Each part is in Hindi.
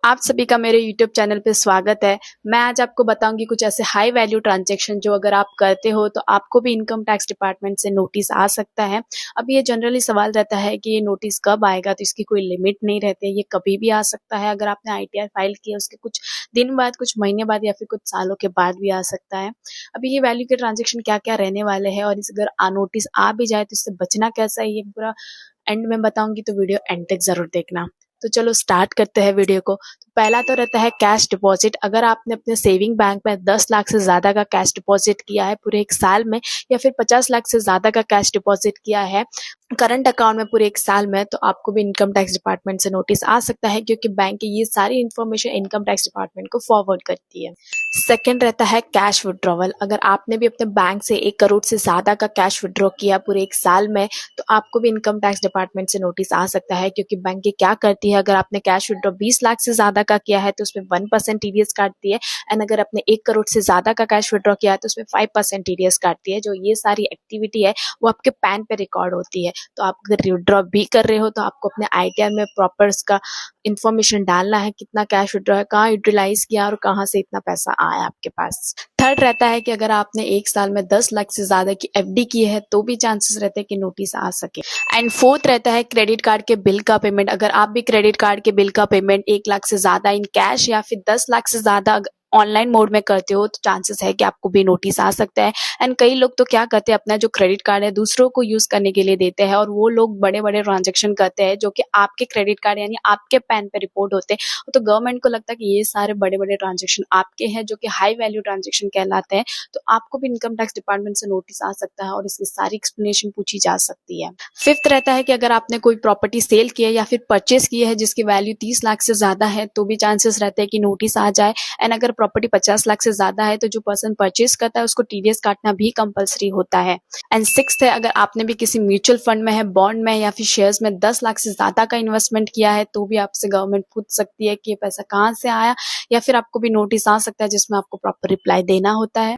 आप सभी का मेरे YouTube चैनल पे स्वागत है। मैं आज आपको बताऊंगी कुछ ऐसे हाई वैल्यू ट्रांजैक्शन जो अगर आप करते हो तो आपको भी इनकम टैक्स डिपार्टमेंट से नोटिस आ सकता है। अब ये जनरली सवाल रहता है कि ये नोटिस कब आएगा, तो इसकी कोई लिमिट नहीं रहती है, ये कभी भी आ सकता है। अगर आपने ITR फाइल किया उसके कुछ दिन बाद, कुछ महीने बाद या फिर कुछ सालों के बाद भी आ सकता है। अभी ये वैल्यू के ट्रांजेक्शन क्या क्या रहने वाले हैं और इस अगर नोटिस आ भी जाए तो इससे बचना कैसा है, ये पूरा एंड में बताऊंगी, तो वीडियो एंड तक जरूर देखना। तो चलो स्टार्ट करते हैं वीडियो को। तो पहला तो रहता है कैश डिपॉजिट। अगर आपने अपने सेविंग बैंक में 10 लाख से ज्यादा का कैश डिपॉजिट किया है पूरे एक साल में, या फिर 50 लाख से ज्यादा का कैश डिपॉजिट किया है करंट अकाउंट में पूरे एक साल में, तो आपको भी इनकम टैक्स डिपार्टमेंट से नोटिस आ सकता है, क्योंकि बैंक की ये सारी इन्फॉर्मेशन इनकम टैक्स डिपार्टमेंट को फॉरवर्ड करती है। सेकेंड रहता है कैश विड्रॉवल। अगर आपने भी अपने बैंक से 1 करोड़ से ज्यादा का कैश विड्रॉ किया पूरे एक साल में, तो आपको भी इनकम टैक्स डिपार्टमेंट से नोटिस आ सकता है, क्योंकि बैंक ये क्या करती है, अगर आपने कैश विड्रॉ 20 लाख से ज्यादा का किया है तो उसमें 1% TDS काटती है, एंड अगर आपने 1 करोड़ से ज्यादा का कैश विड्रॉ किया है तो उसमें 5% TDS काटती है। जो ये सारी एक्टिविटी है वो आपके पैन पे रिकॉर्ड होती है। तो आप अगर विड्रॉ भी कर रहे हो तो आपको अपने ITR में प्रॉपर इसका इन्फॉर्मेशन डालना है, कितना कैश विड्रॉ है, कहाँ यूटिलाइज किया और कहाँ से इतना पैसा आया आपके पास। थर्ड रहता है कि अगर आपने एक साल में 10 लाख से ज्यादा की FD की है तो भी चांसेस रहते हैं कि नोटिस आ सके। एंड फोर्थ रहता है क्रेडिट कार्ड के बिल का पेमेंट। अगर आप भी क्रेडिट कार्ड के बिल का पेमेंट 1 लाख से ज्यादा इन कैश या फिर 10 लाख से ज्यादा ऑनलाइन मोड में करते हो, तो चांसेस है कि आपको भी नोटिस आ सकता है। एंड कई लोग तो क्या करते हैं, अपना जो क्रेडिट कार्ड है दूसरों को यूज करने के लिए देते हैं, और वो लोग बड़े बड़े ट्रांजेक्शन करते हैं जो कि आपके क्रेडिट कार्ड यानी आपके पैन पे रिपोर्ट होते हैं। तो गवर्नमेंट को लगता है कि ये सारे बड़े बड़े ट्रांजेक्शन आपके हैं, जो कि हाई वैल्यू ट्रांजेक्शन कहलाते हैं। तो आपको भी इनकम टैक्स डिपार्टमेंट से नोटिस आ सकता है और इसकी सारी एक्सप्लेनेशन पूछी जा सकती है। फिफ्थ रहता है कि अगर आपने कोई प्रॉपर्टी सेल की है या फिर परचेस की है जिसकी वैल्यू 30 लाख से ज्यादा है, तो भी चांसेस रहते हैं कि नोटिस आ जाए। एंड अगर प्रॉपर्टी 50 लाख से ज्यादा है तो जो पर्सन परचेस करता है उसको TDS काटना भी कंपलसरी होता है। एंड सिक्स्थ है, अगर आपने भी किसी म्यूचुअल फंड में है, बॉन्ड में या फिर शेयर्स में 10 लाख से ज्यादा का इन्वेस्टमेंट किया है, तो भी आपसे गवर्नमेंट पूछ सकती है कि ये पैसा कहाँ से आया, या फिर आपको भी नोटिस आ सकता है जिसमें आपको प्रॉपर रिप्लाई देना होता है।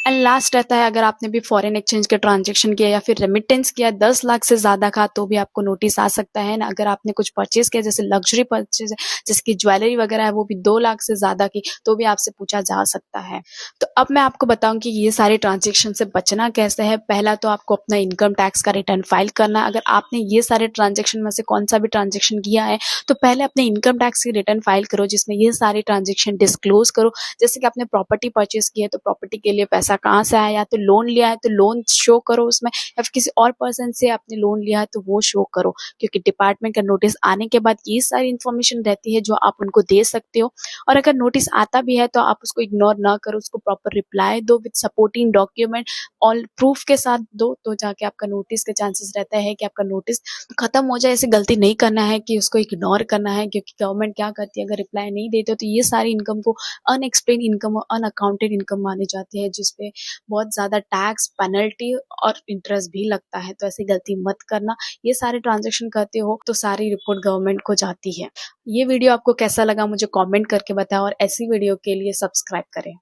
एंड लास्ट रहता है, अगर आपने भी फॉरेन एक्सचेंज के ट्रांजेक्शन किया या फिर रेमिटेंस किया 10 लाख से ज्यादा का, तो भी आपको नोटिस आ सकता है ना। अगर आपने कुछ परचेज किया, जैसे लग्जरी परचेज जिसकी ज्वेलरी वगैरह है, वो भी 2 लाख से ज्यादा की, तो भी आपसे पूछा जा सकता है। तो अब मैं आपको बताऊं कि ये सारे ट्रांजेक्शन से बचना कैसे है। पहला तो आपको अपना इनकम टैक्स का रिटर्न फाइल करना है। अगर आपने ये सारे ट्रांजेक्शन में से कौन सा भी ट्रांजेक्शन किया है, तो पहले अपने इनकम टैक्स की रिटर्न फाइल करो, जिसमें ये सारे ट्रांजेक्शन डिस्क्लोज करो। जैसे कि आपने प्रॉपर्टी परचेज की है तो प्रॉपर्टी के लिए पैसा कहाँ से आया, या तो लोन लिया है तो लोन शो करो उसमें, या फिर किसी और पर्सन से आपने लोन लिया है तो वो शो करो, क्योंकि डिपार्टमेंट का नोटिस आने के बाद ये सारी इन्फॉर्मेशन रहती है जो आप उनको दे सकते हो। और अगर नोटिस आता भी है तो आप उसको इग्नोर ना करो, उसको प्रॉपर रिप्लाई दो with supporting document, all proof के साथ दो, तो जाके आपका नोटिस के चांसेस रहता है कि आपका नोटिस खत्म हो जाए। ऐसी गलती नहीं करना है कि उसको इग्नोर करना है, क्योंकि गवर्नमेंट क्या करती है, अगर रिप्लाई नहीं देते तो ये सारी इनकम को अनएक्सप्लेन इनकम और अनअकाउंटेड इनकम मानी जाती है, जिसपे बहुत ज्यादा टैक्स, पेनल्टी और इंटरेस्ट भी लगता है। तो ऐसी गलती मत करना। ये सारे ट्रांजेक्शन करते हो तो सारी रिपोर्ट गवर्नमेंट को जाती है। ये वीडियो आपको कैसा लगा मुझे कमेंट करके बताओ, और ऐसी वीडियो के लिए सब्सक्राइब करें।